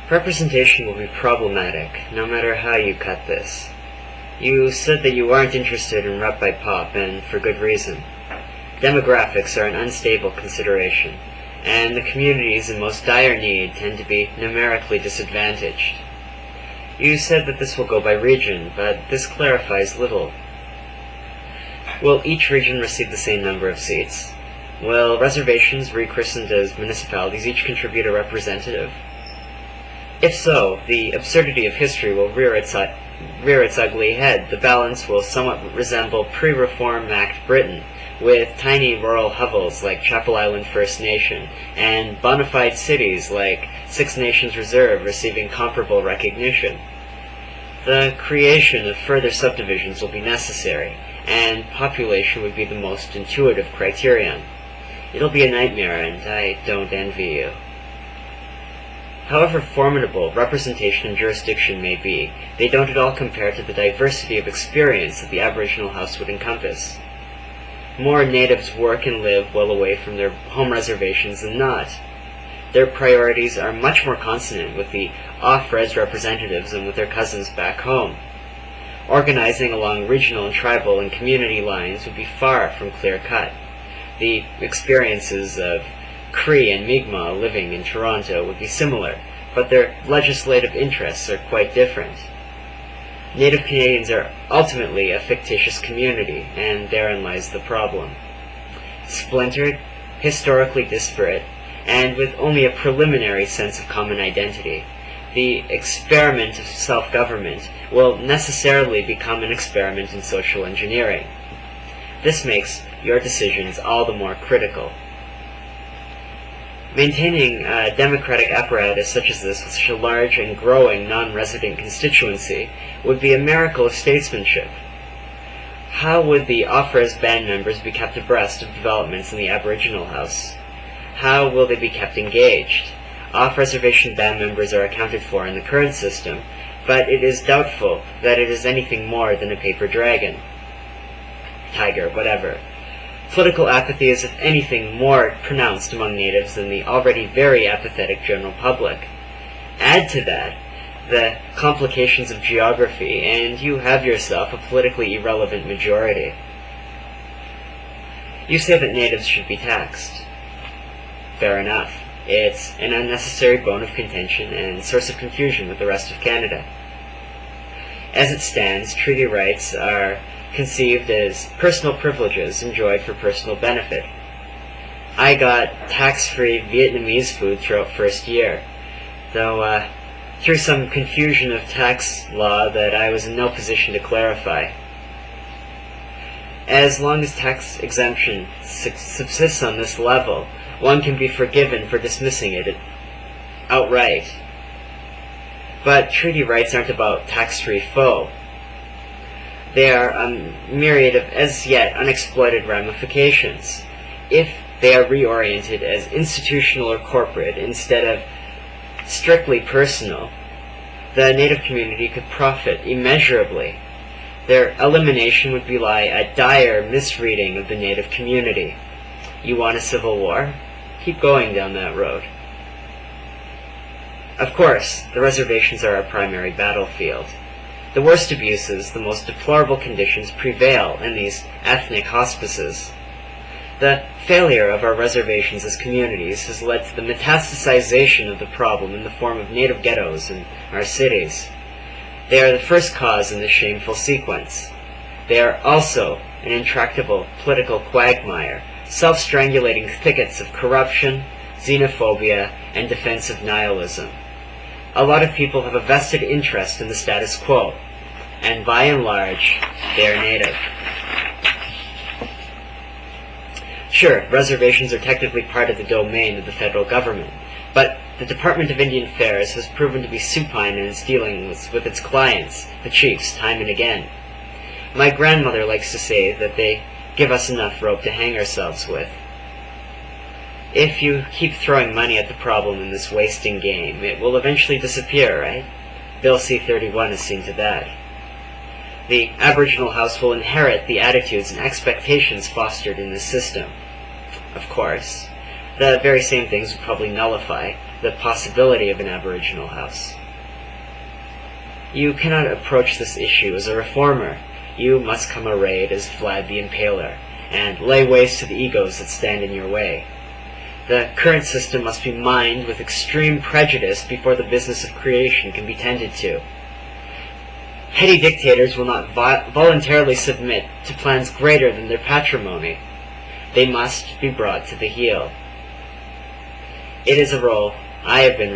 Representation will be problematic, no matter how you cut this. You said that you aren't interested in rep by pop, and for good reason. Demographics are an unstable consideration, and the communities in most dire need tend to be numerically disadvantaged. You said that this will go by region, but this clarifies little. Will each region receive the same number of seats? Will reservations rechristened as municipalities each contribute a representative? If so, the absurdity of history will rear its ugly head. The balance will somewhat resemble pre-Reform Act Britain, with tiny rural hovels like Chapel Island First Nation, and bona fide cities like Six Nations Reserve receiving comparable recognition. The creation of further subdivisions will be necessary, and population would be the most intuitive criterion. It'll be a nightmare, and I don't envy you. However formidable representation and jurisdiction may be, they don't at all compare to the diversity of experience that the Aboriginal House would encompass. More natives work and live well away from their home reservations than not. Their priorities are much more consonant with the off-res representatives than with their cousins back home. Organizing along regional and tribal and community lines would be far from clear-cut. The experiences of Cree and Mi'kmaq living in Toronto would be similar, but their legislative interests are quite different. Native Canadians are ultimately a fictitious community, and therein lies the problem. Splintered, historically disparate, and with only a preliminary sense of common identity, the experiment of self-government will necessarily become an experiment in social engineering. This makes your decisions all the more critical. Maintaining a democratic apparatus such as this with such a large and growing non-resident constituency would be a miracle of statesmanship. How would the off-res band members be kept abreast of developments in the Aboriginal House? How will they be kept engaged? Off-reservation band members are accounted for in the current system, but it is doubtful that it is anything more than a paper dragon. Tiger, whatever. Political apathy is, if anything, more pronounced among natives than the already very apathetic general public. Add to that the complications of geography, and you have yourself a politically irrelevant majority. You say that natives should be taxed. Fair enough. It's an unnecessary bone of contention and source of confusion with the rest of Canada. As it stands, treaty rights are conceived as personal privileges enjoyed for personal benefit. I got tax-free Vietnamese food throughout first year, though through some confusion of tax law that I was in no position to clarify. As long as tax exemption subsists on this level, one can be forgiven for dismissing it outright. But treaty rights aren't about tax-free foe. They are a myriad of as yet unexploited ramifications. If they are reoriented as institutional or corporate instead of strictly personal, the Native community could profit immeasurably. Their elimination would belie a dire misreading of the Native community. You want a civil war? Keep going down that road. Of course, the reservations are our primary battlefield. The worst abuses, the most deplorable conditions prevail in these ethnic hospices. The failure of our reservations as communities has led to the metastasization of the problem in the form of native ghettos in our cities. They are the first cause in this shameful sequence. They are also an intractable political quagmire, self-strangulating thickets of corruption, xenophobia, and defensive nihilism. A lot of people have a vested interest in the status quo, and by and large, they are native. Sure, reservations are technically part of the domain of the federal government, but the Department of Indian Affairs has proven to be supine in its dealings with its clients, the chiefs, time and again. My grandmother likes to say that they give us enough rope to hang ourselves with. If you keep throwing money at the problem in this wasting game, it will eventually disappear, right? Bill C-31 has seen to that. The Aboriginal House will inherit the attitudes and expectations fostered in this system. Of course, The very same things would probably nullify the possibility of an Aboriginal house. You cannot approach this issue as a reformer. You must come arrayed as Vlad the Impaler, and lay waste to the egos that stand in your way. The current system must be mined with extreme prejudice before the business of creation can be tended to. Petty dictators will not voluntarily submit to plans greater than their patrimony. They must be brought to the heel. It is a role I have been